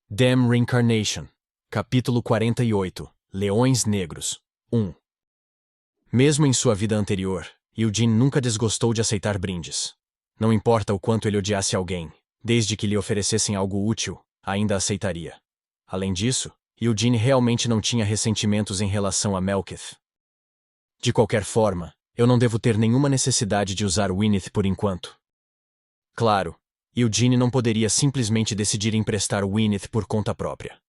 Damn Reincarnation. Capítulo 48. Leões Negros. 1. Mesmo em sua vida anterior, Eugene nunca desgostou de aceitar brindes. Não importa o quanto ele odiasse alguém, desde que lhe oferecessem algo útil, ainda aceitaria. Além disso, Eugene realmente não tinha ressentimentos em relação a Malekith. De qualquer forma, eu não devo ter nenhuma necessidade de usar Wynneth por enquanto. Claro, Eugene não poderia simplesmente decidir emprestar Wynneth por conta própria.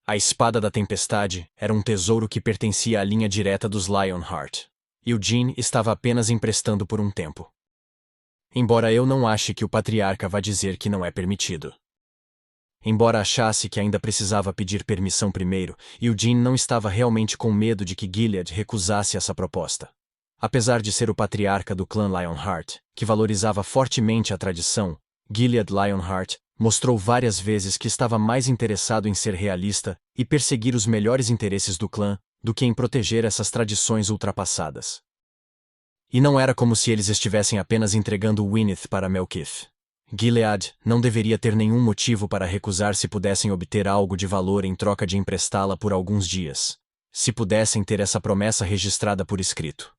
A Espada da Tempestade era um tesouro que pertencia à linha direta dos Lionheart. Eugene estava apenas emprestando por um tempo. Embora eu não ache que o Patriarca vá dizer que não é permitido. Embora achasse que ainda precisava pedir permissão primeiro, Eugene não estava realmente com medo de que Gilead recusasse essa proposta. Apesar de ser o patriarca do clã Lionheart, que valorizava fortemente a tradição, Gilead Lionheart mostrou várias vezes que estava mais interessado em ser realista e perseguir os melhores interesses do clã do que em proteger essas tradições ultrapassadas. E não era como se eles estivessem apenas entregando Wynneth para Malekith. Gilead não deveria ter nenhum motivo para recusar se pudessem obter algo de valor em troca de emprestá-la por alguns dias, se pudessem ter essa promessa registrada por escrito.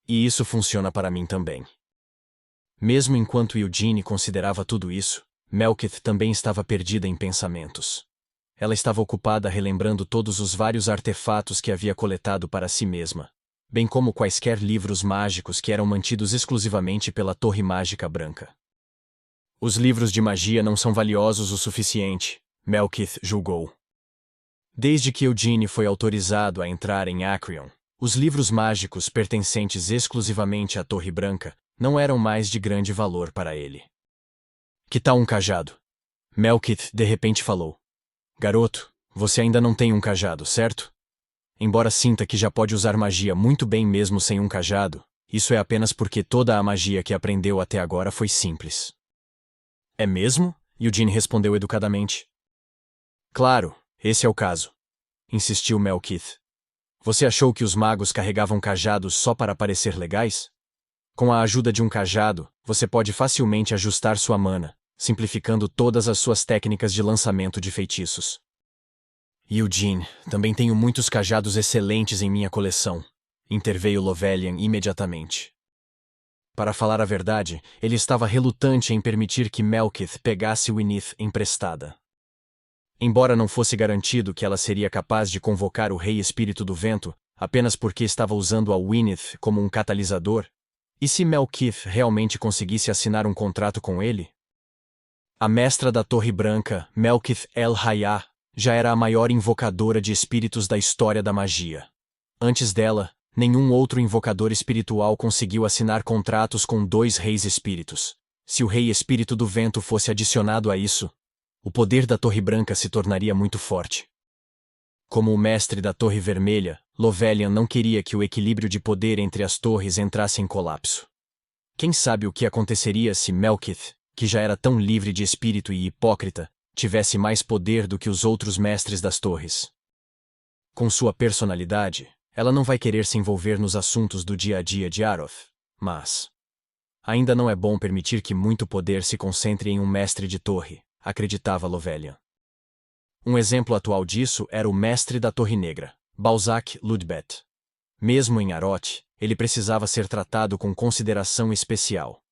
E isso funciona para mim também. Mesmo enquanto Eugene considerava tudo isso, Malekith também estava perdida em pensamentos. Ela estava ocupada relembrando todos os vários artefatos que havia coletado para si mesma, bem como quaisquer livros mágicos que eram mantidos exclusivamente pela Torre Mágica Branca. Os livros de magia não são valiosos o suficiente, Malekith julgou. Desde que Eugene foi autorizado a entrar em Acrion, os livros mágicos pertencentes exclusivamente à Torre Branca não eram mais de grande valor para ele. Que tal um cajado? Malekith de repente falou. Garoto, você ainda não tem um cajado, certo? Embora sinta que já pode usar magia muito bem mesmo sem um cajado, isso é apenas porque toda a magia que aprendeu até agora foi simples. É mesmo? Eugene respondeu educadamente. Claro, esse é o caso, insistiu Malekith. Você achou que os magos carregavam cajados só para parecer legais? Com a ajuda de um cajado, você pode facilmente ajustar sua mana, simplificando todas as suas técnicas de lançamento de feitiços. Eugene, também tenho muitos cajados excelentes em minha coleção, interveio Lovelian imediatamente. Para falar a verdade, ele estava relutante em permitir que Malekith pegasse Wynneth emprestada. Embora não fosse garantido que ela seria capaz de convocar o Rei Espírito do Vento, apenas porque estava usando a Wynneth como um catalisador, e se Malekith realmente conseguisse assinar um contrato com ele? A mestra da Torre Branca, Malekith El-Hayah, já era a maior invocadora de espíritos da história da magia. Antes dela, nenhum outro invocador espiritual conseguiu assinar contratos com 2 reis espíritos. Se o Rei Espírito do Vento fosse adicionado a isso, o poder da Torre Branca se tornaria muito forte. Como o mestre da Torre Vermelha, Lovelian não queria que o equilíbrio de poder entre as torres entrasse em colapso. Quem sabe o que aconteceria se Malekith, que já era tão livre de espírito e hipócrita, tivesse mais poder do que os outros mestres das torres. Com sua personalidade, ela não vai querer se envolver nos assuntos do dia a dia de Aroth, mas ainda não é bom permitir que muito poder se concentre em um mestre de torre, acreditava Lovelian. Um exemplo atual disso era o mestre da Torre Negra, Balzac Ludbeth. Mesmo em Aroth, ele precisava ser tratado com consideração especial.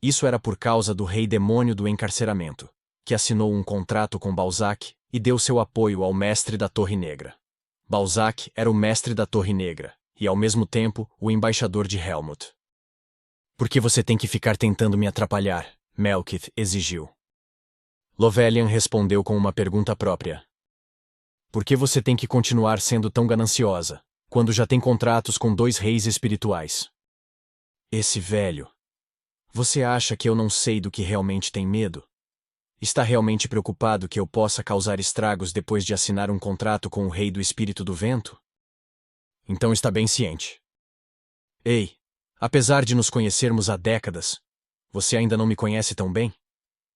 Isso era por causa do Rei Demônio do Encarceramento, que assinou um contrato com Balzac e deu seu apoio ao mestre da Torre Negra. Balzac era o mestre da Torre Negra e, ao mesmo tempo, o embaixador de Helmut. Por que você tem que ficar tentando me atrapalhar? Malekith exigiu. Lovelian respondeu com uma pergunta própria. Por que você tem que continuar sendo tão gananciosa, quando já tem contratos com 2 reis espirituais? Esse velho. Você acha que eu não sei do que realmente tem medo? Está realmente preocupado que eu possa causar estragos depois de assinar um contrato com o Rei do Espírito do Vento? Então está bem ciente. Ei, apesar de nos conhecermos há décadas, você ainda não me conhece tão bem?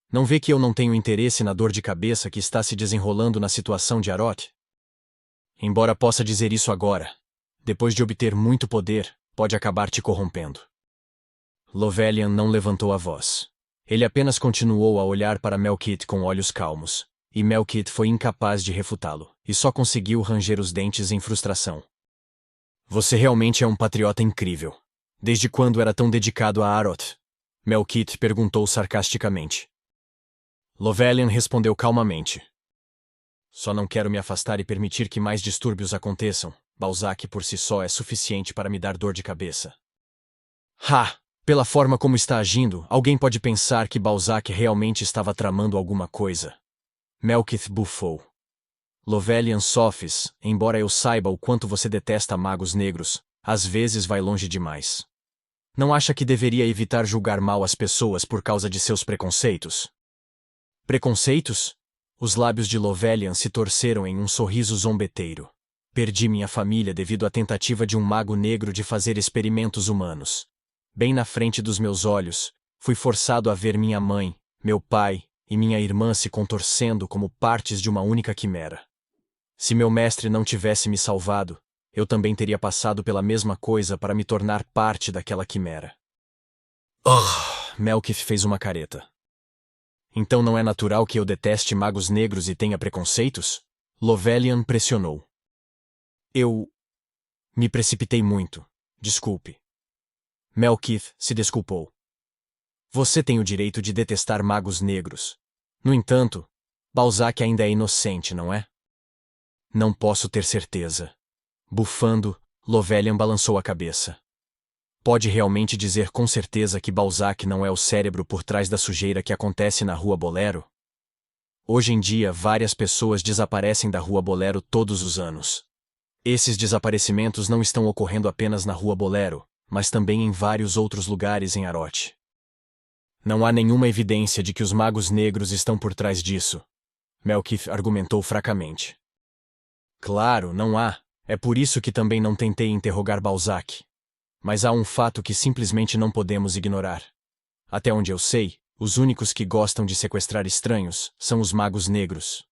Não vê que eu não tenho interesse na dor de cabeça que está se desenrolando na situação de Aroth? Embora possa dizer isso agora, depois de obter muito poder, pode acabar te corrompendo. Lovelian não levantou a voz. Ele apenas continuou a olhar para Malekith com olhos calmos, e Melkith foi incapaz de refutá-lo, e só conseguiu ranger os dentes em frustração. Você realmente é um patriota incrível. Desde quando era tão dedicado a Aroth? Melkith perguntou sarcasticamente. Lovelian respondeu calmamente. Só não quero me afastar e permitir que mais distúrbios aconteçam. Balzac por si só é suficiente para me dar dor de cabeça. Pela forma como está agindo, alguém pode pensar que Balzac realmente estava tramando alguma coisa. Melkith bufou. Lovelian Sophis, embora eu saiba o quanto você detesta magos negros, às vezes vai longe demais. Não acha que deveria evitar julgar mal as pessoas por causa de seus preconceitos? Preconceitos? Os lábios de Lovelian se torceram em um sorriso zombeteiro. Perdi minha família devido à tentativa de um mago negro de fazer experimentos humanos. Bem na frente dos meus olhos, fui forçado a ver minha mãe, meu pai e minha irmã se contorcendo como partes de uma única quimera. Se meu mestre não tivesse me salvado, eu também teria passado pela mesma coisa para me tornar parte daquela quimera. Melkith fez uma careta. Então não é natural que eu deteste magos negros e tenha preconceitos? Lovelian pressionou. Eu me precipitei muito. Desculpe. Melkith se desculpou. Você tem o direito de detestar magos negros. No entanto, Balzac ainda é inocente, não é? Não posso ter certeza. Bufando, Lovelian balançou a cabeça. Pode realmente dizer com certeza que Balzac não é o cérebro por trás da sujeira que acontece na Rua Bolero? Hoje em dia, várias pessoas desaparecem da Rua Bolero todos os anos. Esses desaparecimentos não estão ocorrendo apenas na Rua Bolero, mas também em vários outros lugares em Aroth. Não há nenhuma evidência de que os magos negros estão por trás disso, Melkith argumentou fracamente. Claro, não há. É por isso que também não tentei interrogar Balzac. Mas há um fato que simplesmente não podemos ignorar. Até onde eu sei, os únicos que gostam de sequestrar estranhos são os magos negros.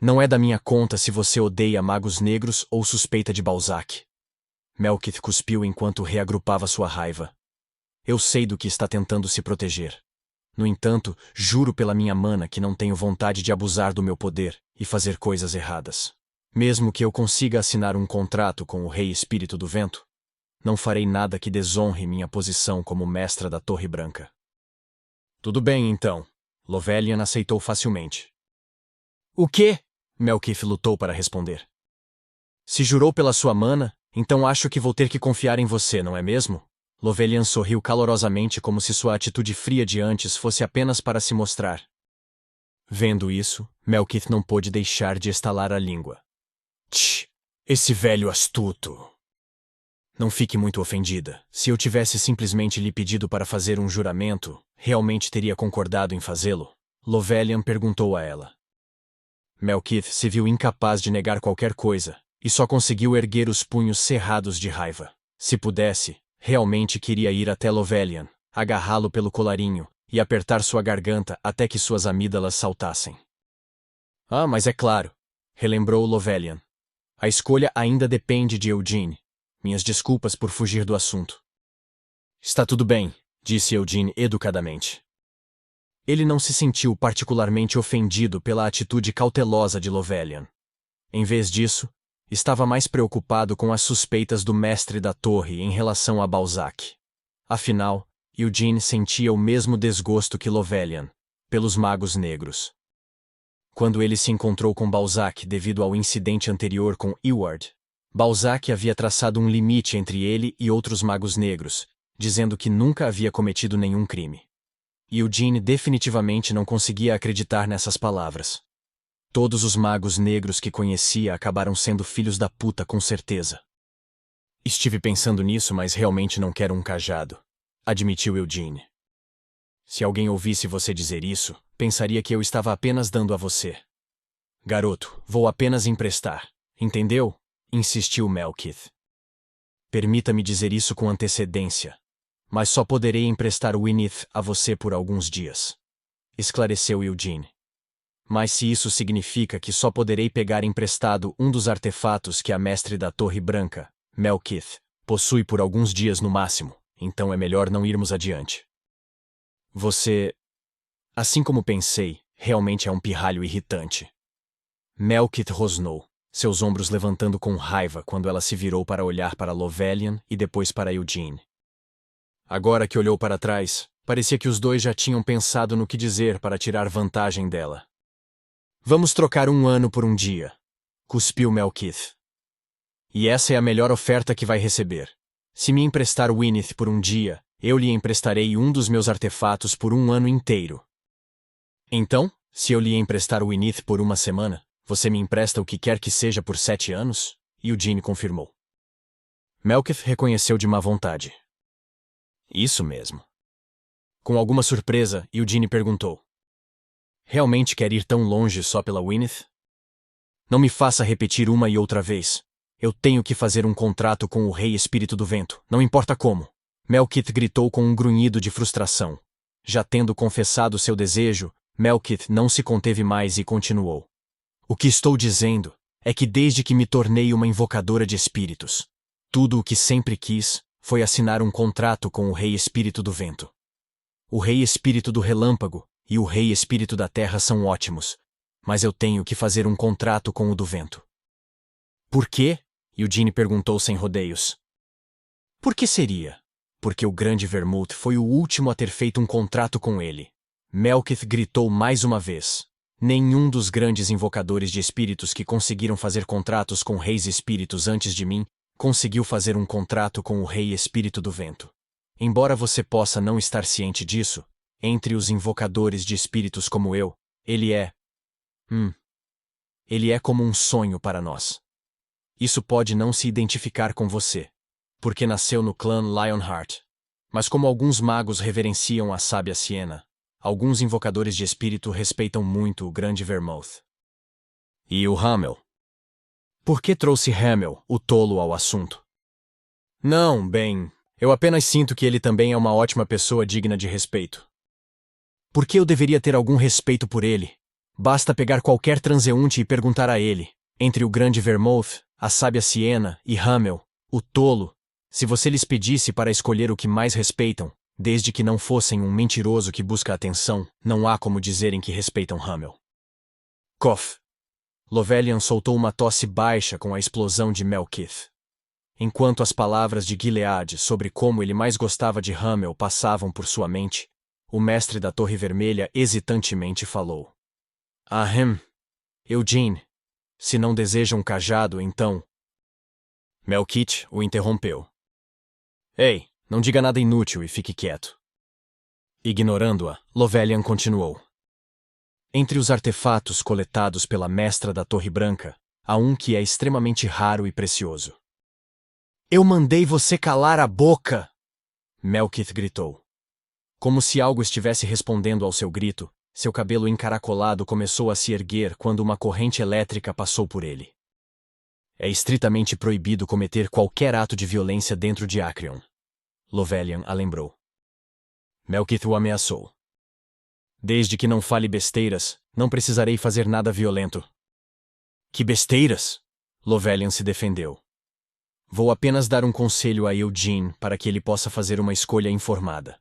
Não é da minha conta se você odeia magos negros ou suspeita de Balzac. Melkith cuspiu enquanto reagrupava sua raiva. Eu sei do que está tentando se proteger. No entanto, juro pela minha mana que não tenho vontade de abusar do meu poder e fazer coisas erradas. Mesmo que eu consiga assinar um contrato com o Rei Espírito do Vento, não farei nada que desonre minha posição como mestra da Torre Branca. Tudo bem, então. Lovelian aceitou facilmente. O quê? Melkith lutou para responder. Se jurou pela sua mana, então acho que vou ter que confiar em você, não é mesmo? Lovelian sorriu calorosamente como se sua atitude fria de antes fosse apenas para se mostrar. Vendo isso, Melkith não pôde deixar de estalar a língua. Esse velho astuto. Não fique muito ofendida. Se eu tivesse simplesmente lhe pedido para fazer um juramento, realmente teria concordado em fazê-lo? Lovelian perguntou a ela. Melkith se viu incapaz de negar qualquer coisa, e só conseguiu erguer os punhos cerrados de raiva. Se pudesse, realmente queria ir até Lovelian, agarrá-lo pelo colarinho, e apertar sua garganta até que suas amígdalas saltassem. Mas é claro, relembrou Lovelian. A escolha ainda depende de Eugene. Minhas desculpas por fugir do assunto. Está tudo bem, disse Eugene educadamente. Ele não se sentiu particularmente ofendido pela atitude cautelosa de Lovelian. Em vez disso, estava mais preocupado com as suspeitas do mestre da torre em relação a Balzac. Afinal, Eugene sentia o mesmo desgosto que Lovelian, pelos magos negros. Quando ele se encontrou com Balzac devido ao incidente anterior com Eward, Balzac havia traçado um limite entre ele e outros magos negros, dizendo que nunca havia cometido nenhum crime. Eugene definitivamente não conseguia acreditar nessas palavras. Todos os magos negros que conhecia acabaram sendo filhos da puta com certeza. Estive pensando nisso, mas realmente não quero um cajado, admitiu Eugene. Se alguém ouvisse você dizer isso, pensaria que eu estava apenas dando a você. Garoto, vou apenas emprestar, entendeu? Insistiu Melkith. Permita-me dizer isso com antecedência. Mas só poderei emprestar Winith a você por alguns dias. Esclareceu Eugene. Mas se isso significa que só poderei pegar emprestado um dos artefatos que a mestre da Torre Branca, Melkith, possui por alguns dias no máximo, então é melhor não irmos adiante. Você... Assim como pensei, Realmente é um pirralho irritante. Melkith rosnou, seus ombros levantando com raiva quando ela se virou para olhar para Lovelian e depois para Eugene. Agora que olhou para trás, parecia que os dois já tinham pensado no que dizer para tirar vantagem dela. Vamos trocar um ano por um dia, cuspiu Melkith. E essa é a melhor oferta que vai receber. Se me emprestar Wynneth por um dia, eu lhe emprestarei um dos meus artefatos por um ano inteiro. Então, se eu lhe emprestar Wynneth por uma semana, você me empresta o que quer que seja por 7 anos? Eugene confirmou. Melkith reconheceu de má vontade. Isso mesmo. Com alguma surpresa, Eugene perguntou. Realmente quer ir tão longe só pela Wynneth? Não me faça repetir uma e outra vez. Eu tenho que fazer um contrato com o Rei Espírito do Vento, não importa como. Melkith gritou com um grunhido de frustração. Já tendo confessado seu desejo, Melkith não se conteve mais e continuou. O que estou dizendo é que desde que me tornei uma invocadora de espíritos, tudo o que sempre quis foi assinar um contrato com o Rei Espírito do Vento. O Rei Espírito do Relâmpago e o Rei Espírito da Terra são ótimos, mas eu tenho que fazer um contrato com o do Vento. Por quê? Eugene perguntou sem rodeios. Por que seria? Porque o Grande Vermouth foi o último a ter feito um contrato com ele. Melkith gritou mais uma vez. Nenhum dos grandes invocadores de espíritos que conseguiram fazer contratos com reis espíritos antes de mim conseguiu fazer um contrato com o Rei Espírito do Vento. Embora você possa não estar ciente disso, entre os invocadores de espíritos como eu, ele é... Ele é como um sonho para nós. Isso pode não se identificar com você, porque nasceu no clã Lionheart. Mas como alguns magos reverenciam a sábia Siena, alguns invocadores de espírito respeitam muito o Grande Vermouth. E o Hamel? Por que trouxe Hamel, o tolo, ao assunto? Não, bem, eu apenas sinto que ele também é uma ótima pessoa digna de respeito. Por que eu deveria ter algum respeito por ele? Basta pegar qualquer transeunte e perguntar a ele, entre o Grande Vermouth, a sábia Siena e Hamel, o tolo, se você lhes pedisse para escolher o que mais respeitam, desde que não fossem um mentiroso que busca atenção, não há como dizerem que respeitam Hamel. Cough. Lovelian soltou uma tosse baixa com a explosão de Melkith. Enquanto as palavras de Gilead sobre como ele mais gostava de Hamel passavam por sua mente, o mestre da Torre Vermelha hesitantemente falou. Ahem. Eugene. Se não deseja um cajado, então... Melkith o interrompeu. Ei, não diga nada inútil e fique quieto. Ignorando-a, Lovelian continuou. Entre os artefatos coletados pela mestra da Torre Branca, há um que é extremamente raro e precioso. Eu mandei você calar a boca! Melkith gritou. Como se algo estivesse respondendo ao seu grito, seu cabelo encaracolado começou a se erguer quando uma corrente elétrica passou por ele. É estritamente proibido cometer qualquer ato de violência dentro de Acrion. Lovelian a lembrou. Melkith o ameaçou. Desde que não fale besteiras, não precisarei fazer nada violento. Que besteiras? Lovelian se defendeu. Vou apenas dar um conselho a Eugene para que ele possa fazer uma escolha informada.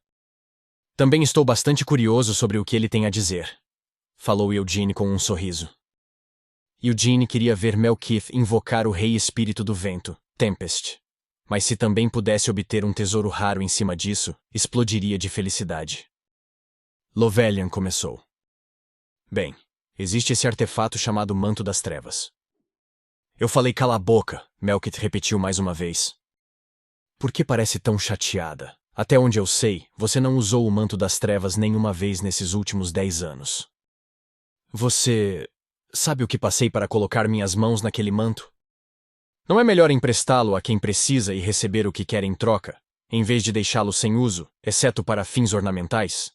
Também estou bastante curioso sobre o que ele tem a dizer, falou Eugene com um sorriso. Eugene queria ver Melkith invocar o Rei Espírito do Vento, Tempest. Mas se também pudesse obter um tesouro raro em cima disso, explodiria de felicidade. Lovelian começou. Bem, existe esse artefato chamado Manto das Trevas. Eu falei cala a boca, Melkith repetiu mais uma vez. Por que parece tão chateada? Até onde eu sei, você não usou o Manto das Trevas nenhuma vez nesses últimos 10 anos. Você... sabe o que passei para colocar minhas mãos naquele manto? Não é melhor emprestá-lo a quem precisa e receber o que quer em troca, em vez de deixá-lo sem uso, exceto para fins ornamentais?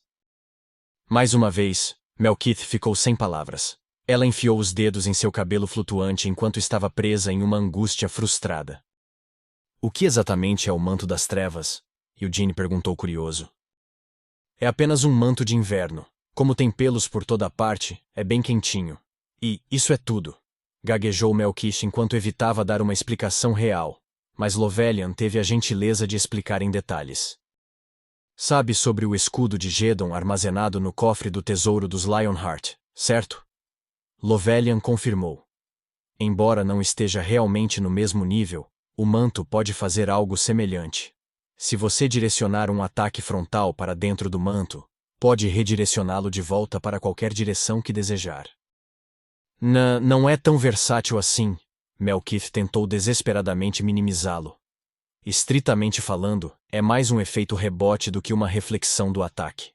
Mais uma vez, Melkith ficou sem palavras. Ela enfiou os dedos em seu cabelo flutuante enquanto estava presa em uma angústia frustrada. O que exatamente é o Manto das Trevas? Eugene perguntou curioso. É apenas um manto de inverno. Como tem pelos por toda a parte, é bem quentinho. E isso é tudo. Gaguejou Melkith enquanto evitava dar uma explicação real, mas Lovelian teve a gentileza de explicar em detalhes. Sabe sobre o escudo de Gedon armazenado no cofre do tesouro dos Lionheart, certo? Lovelian confirmou. Embora não esteja realmente no mesmo nível, o manto pode fazer algo semelhante. Se você direcionar um ataque frontal para dentro do manto, pode redirecioná-lo de volta para qualquer direção que desejar. Não é tão versátil assim, Melkith tentou desesperadamente minimizá-lo. Estritamente falando, é mais um efeito rebote do que uma reflexão do ataque.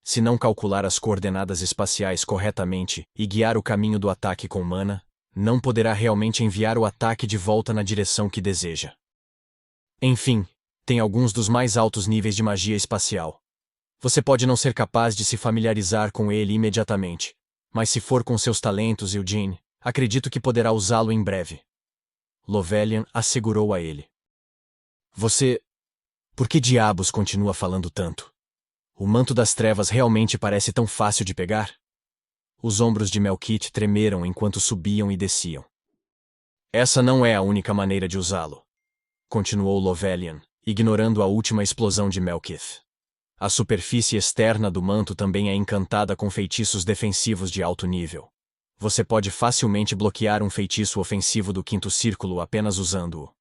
Se não calcular as coordenadas espaciais corretamente e guiar o caminho do ataque com mana, não poderá realmente enviar o ataque de volta na direção que deseja. Enfim, tem alguns dos mais altos níveis de magia espacial. Você pode não ser capaz de se familiarizar com ele imediatamente, mas se for com seus talentos, Eugene, acredito que poderá usá-lo em breve. Lovelian assegurou a ele. Você... Por que diabos continua falando tanto? O manto das trevas realmente parece tão fácil de pegar? Os ombros de Melkith tremeram enquanto subiam e desciam. Essa não é a única maneira de usá-lo, continuou Lovelian, ignorando a última explosão de Melkith. A superfície externa do manto também é encantada com feitiços defensivos de alto nível. Você pode facilmente bloquear um feitiço ofensivo do quinto círculo apenas usando-o.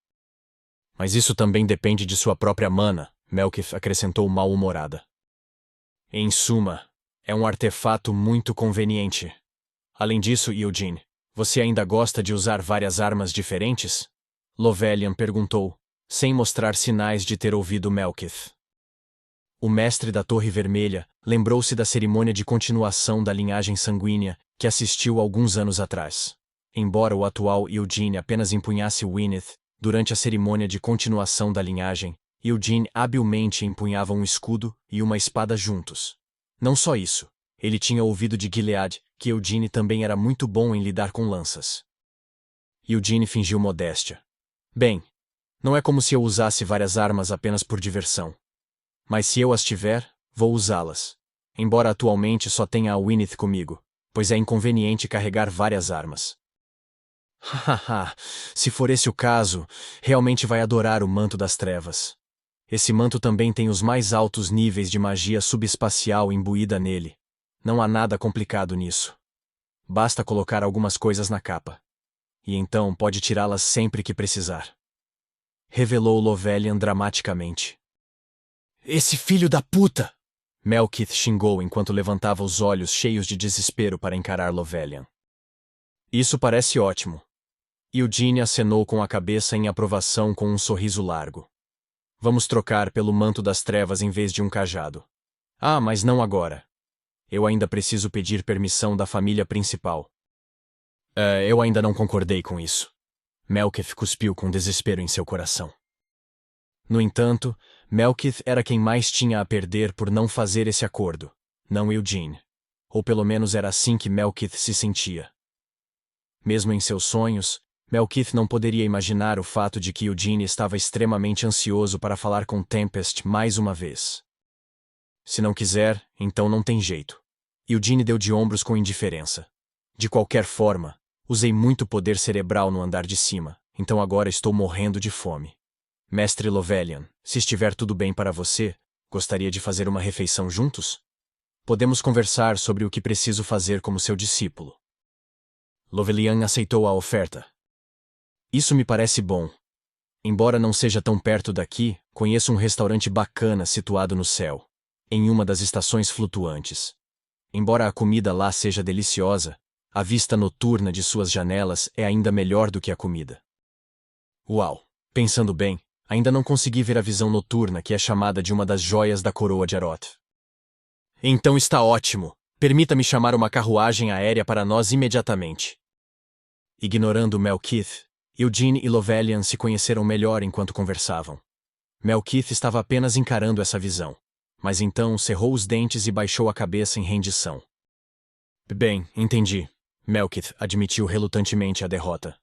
Mas isso também depende de sua própria mana, Melkith acrescentou mal-humorada. Em suma, é um artefato muito conveniente. Além disso, Eugene, você ainda gosta de usar várias armas diferentes? Lovelian perguntou, sem mostrar sinais de ter ouvido Melkith. O mestre da Torre Vermelha lembrou-se da cerimônia de continuação da linhagem sanguínea que assistiu alguns anos atrás. Embora o atual Eugene apenas empunhasse Wynneth, durante a cerimônia de continuação da linhagem, Eugene habilmente empunhava um escudo e uma espada juntos. Não só isso, ele tinha ouvido de Gilead que Eugene também era muito bom em lidar com lanças. Eugene fingiu modéstia. Bem, não é como se eu usasse várias armas apenas por diversão. Mas se eu as tiver, vou usá-las. Embora atualmente só tenha a Wynneth comigo, pois é inconveniente carregar várias armas. Hahaha, se for esse o caso, realmente vai adorar o Manto das Trevas. Esse manto também tem os mais altos níveis de magia subespacial imbuída nele. Não há nada complicado nisso. Basta colocar algumas coisas na capa. E então pode tirá-las sempre que precisar. Revelou Lovelian dramaticamente. Esse filho da puta! Melkith xingou enquanto levantava os olhos cheios de desespero para encarar Lovelian. Isso parece ótimo. Eugene acenou com a cabeça em aprovação com um sorriso largo. Vamos trocar pelo manto das trevas em vez de um cajado. Ah, mas não agora. Eu ainda preciso pedir permissão da família principal. Eu ainda não concordei com isso. Melkith cuspiu com desespero em seu coração. No entanto, Melkith era quem mais tinha a perder por não fazer esse acordo, não Eugene. Ou pelo menos era assim que Melkith se sentia. Mesmo em seus sonhos, Melkith não poderia imaginar o fato de que Eugene estava extremamente ansioso para falar com Tempest mais uma vez. Se não quiser, então não tem jeito. Eugene deu de ombros com indiferença. De qualquer forma, usei muito poder cerebral no andar de cima, então agora estou morrendo de fome. Mestre Lovelian, se estiver tudo bem para você, gostaria de fazer uma refeição juntos? Podemos conversar sobre o que preciso fazer como seu discípulo. Lovelian aceitou a oferta. Isso me parece bom. Embora não seja tão perto daqui, conheço um restaurante bacana situado no céu, em uma das estações flutuantes. Embora a comida lá seja deliciosa, a vista noturna de suas janelas é ainda melhor do que a comida. Uau! Pensando bem, ainda não consegui ver a visão noturna que é chamada de uma das joias da coroa de Aroth. Então está ótimo. Permita-me chamar uma carruagem aérea para nós imediatamente. Ignorando Melkith, Eugene e Lovelian se conheceram melhor enquanto conversavam. Melkith estava apenas encarando essa visão, mas então cerrou os dentes e baixou a cabeça em rendição. Bem, entendi. Melkith admitiu relutantemente a derrota.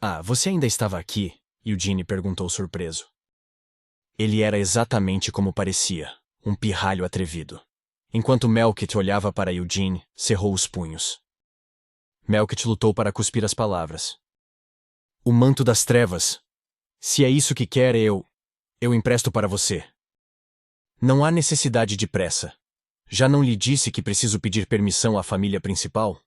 Ah, você ainda estava aqui? Eugene perguntou surpreso. Ele era exatamente como parecia, um pirralho atrevido. Enquanto Melkith olhava para Eugene, cerrou os punhos. Melkith lutou para cuspir as palavras. O manto das trevas. Se é isso que quer, eu empresto para você. Não há necessidade de pressa. Já não lhe disse que preciso pedir permissão à família principal?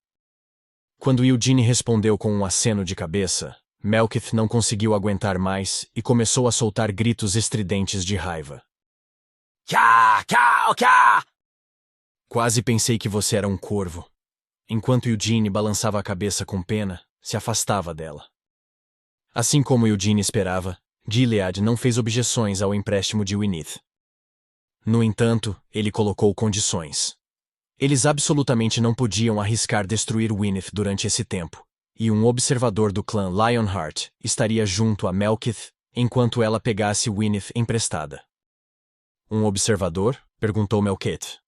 Quando Eugene respondeu com um aceno de cabeça, Malekith não conseguiu aguentar mais e começou a soltar gritos estridentes de raiva. Cá, cá, cá! Quase pensei que você era um corvo. Enquanto Eugene balançava a cabeça com pena, se afastava dela. Assim como Eugene esperava, Gilead não fez objeções ao empréstimo de Wyneth. No entanto, ele colocou condições. Eles absolutamente não podiam arriscar destruir Wyneth durante esse tempo, e um observador do clã Lionheart estaria junto a Malekith enquanto ela pegasse Wyneth emprestada. Um observador? Perguntou Malekith.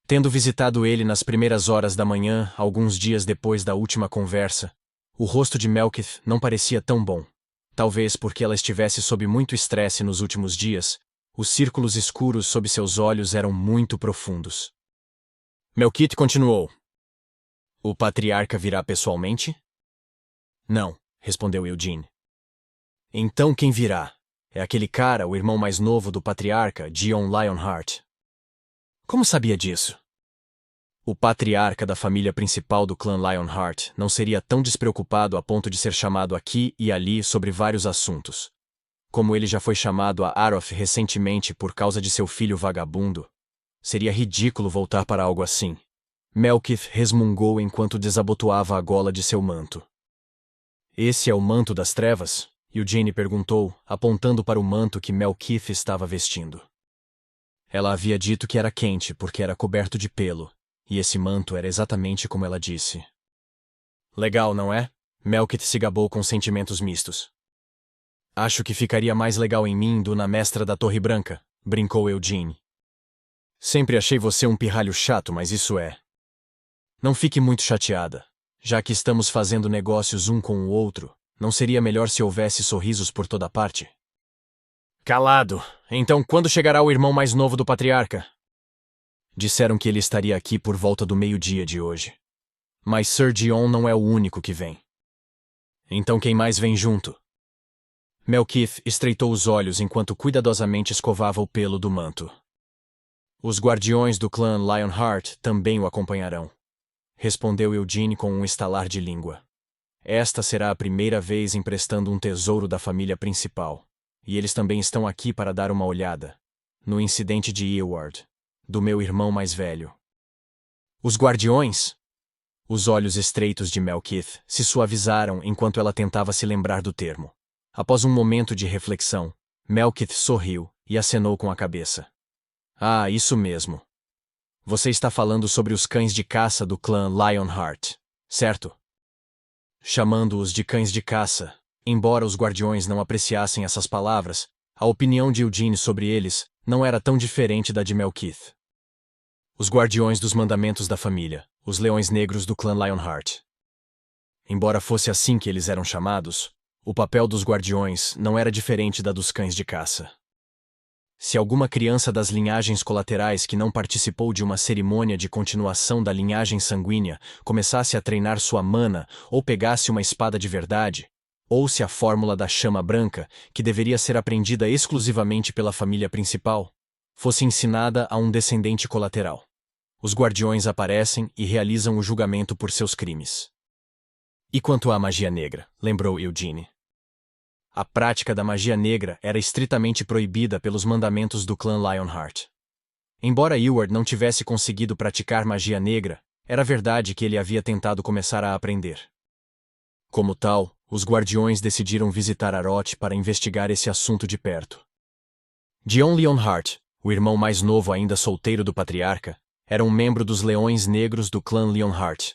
Tendo visitado ele nas primeiras horas da manhã, alguns dias depois da última conversa, o rosto de Malekith não parecia tão bom. Talvez porque ela estivesse sob muito estresse nos últimos dias, os círculos escuros sob seus olhos eram muito profundos. Malekith continuou. O patriarca virá pessoalmente? Não, respondeu Eugene. Então quem virá? É aquele cara, o irmão mais novo do patriarca, Dion Lionheart. Como sabia disso? O patriarca da família principal do clã Lionheart não seria tão despreocupado a ponto de ser chamado aqui e ali sobre vários assuntos. Como ele já foi chamado a Aroth recentemente por causa de seu filho vagabundo, seria ridículo voltar para algo assim. Malekith resmungou enquanto desabotoava a gola de seu manto. Esse é o manto das trevas? Eugene perguntou, apontando para o manto que Malekith estava vestindo. Ela havia dito que era quente porque era coberto de pelo, e esse manto era exatamente como ela disse. Legal, não é? Malekith se gabou com sentimentos mistos. Acho que ficaria mais legal em mim do na mestra da Torre Branca, brincou Eugene. Sempre achei você um pirralho chato, mas isso é. Não fique muito chateada. Já que estamos fazendo negócios um com o outro, não seria melhor se houvesse sorrisos por toda parte? Calado. Então quando chegará o irmão mais novo do patriarca? Disseram que ele estaria aqui por volta do meio-dia de hoje. Mas Sir Dion não é o único que vem. Então quem mais vem junto? Malekith estreitou os olhos enquanto cuidadosamente escovava o pelo do manto. Os guardiões do clã Lionheart também o acompanharão, respondeu Eugene com um estalar de língua. Esta será a primeira vez emprestando um tesouro da família principal, e eles também estão aqui para dar uma olhada, no incidente de Eward, do meu irmão mais velho. Os guardiões? Os olhos estreitos de Malekith se suavizaram enquanto ela tentava se lembrar do termo. Após um momento de reflexão, Malekith sorriu e acenou com a cabeça. Ah, isso mesmo. Você está falando sobre os cães de caça do clã Lionheart, certo? Chamando-os de cães de caça, embora os guardiões não apreciassem essas palavras, a opinião de Eugene sobre eles não era tão diferente da de Malekith. Os guardiões dos mandamentos da família, os leões negros do clã Lionheart. Embora fosse assim que eles eram chamados, o papel dos guardiões não era diferente da dos cães de caça. Se alguma criança das linhagens colaterais que não participou de uma cerimônia de continuação da linhagem sanguínea começasse a treinar sua mana ou pegasse uma espada de verdade, ou se a fórmula da chama branca, que deveria ser aprendida exclusivamente pela família principal, fosse ensinada a um descendente colateral, os guardiões aparecem e realizam o julgamento por seus crimes. E quanto à magia negra, lembrou Eugene. A prática da magia negra era estritamente proibida pelos mandamentos do clã Lionheart. Embora Eward não tivesse conseguido praticar magia negra, era verdade que ele havia tentado começar a aprender. Como tal, os guardiões decidiram visitar Aroth para investigar esse assunto de perto. Dion Lionheart, o irmão mais novo ainda solteiro do patriarca, era um membro dos Leões Negros do clã Lionheart,